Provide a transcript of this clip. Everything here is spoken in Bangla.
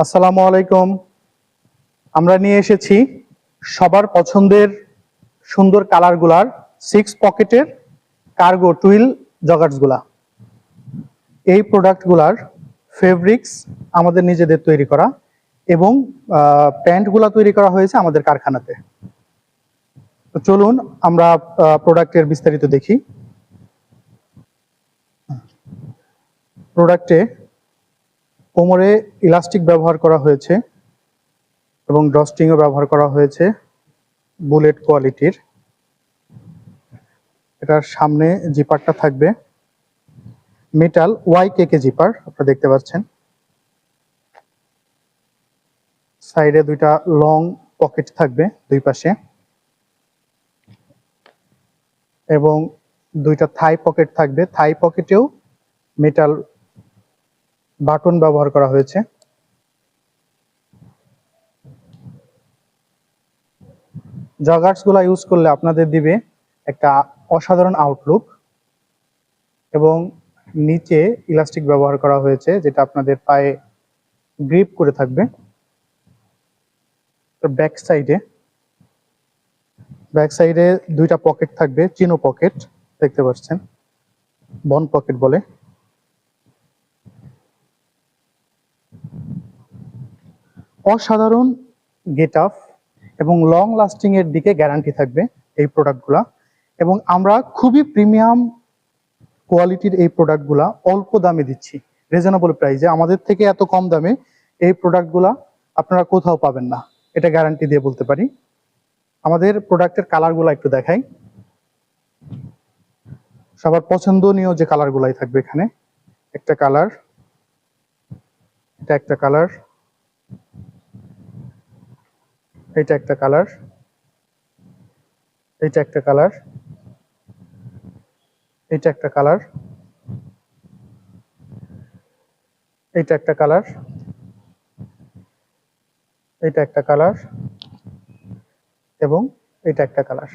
আসসালামু আলাইকুম। আমরা নিয়ে এসেছি সবার পছন্দের সুন্দর কালারগুলার 6 পকেটের কার্গো টুইল জগার্সগুলা। এই প্রোডাক্টগুলার ফেব্রিক্স আমাদের নিজেদের তৈরি করা এবং প্যান্টগুলা তৈরি করা হয়েছে আমাদের কারখানাতে। তো চলুন আমরা প্রোডাক্টের বিস্তারিত দেখি। প্রোডাক্টে কোমরে ইলাস্টিক ব্যবহার করা হয়েছে এবং ড্রস্ট্রিংও ব্যবহার করা হয়েছে বুলেট কোয়ালিটির। এটার সামনে জিপারটা থাকবে মেটাল ওয়াইকেকে জিপার, আপনারা দেখতে পাচ্ছেন। সাইডে দুইটা লং পকেট থাকবে দুই পাশে এবং দুইটা থাই পকেট থাকবে। থাই পকেটেও মেটাল বাটন ব্যবহার করা হয়েছে। জগার্সগুলো ইউজ করলে আপনাদের দিবে একটা অসাধারণ আউটলুক এবং নিচে ইলাস্টিক ব্যবহার করা হয়েছে যেটা আপনাদের পায়ে গ্রিপ করে থাকবে। ব্যাক সাইডে দুইটা পকেট থাকবে, চিনো পকেট দেখতে পাচ্ছেন, বন পকেট বলে। অসাধারণ গেট আপ এবং লং লাস্টিং এর দিকে গ্যারান্টি থাকবে এই প্রোডাক্টগুলা। এবং আমরা খুবই প্রিমিয়াম কোয়ালিটির এই প্রোডাক্টগুলা অল্প দামে দিচ্ছি, রিজনেবল প্রাইসে। আমাদের থেকে এত কম দামে এই প্রোডাক্টগুলা আপনারা কোথাও পাবেন না, এটা গ্যারান্টি দিয়ে বলতে পারি। আমাদের প্রোডাক্টের কালারগুলো একটু দেখাই। সবার পছন্দনীয় যে কালারগুলাই থাকবে এখানে। একটা কালার, এটা একটা কালার, এটা একটা কালার, এটা একটা কালার, এটা একটা কালার, এটা একটা কালার, এটা একটা কালার এবং এটা একটা কালার।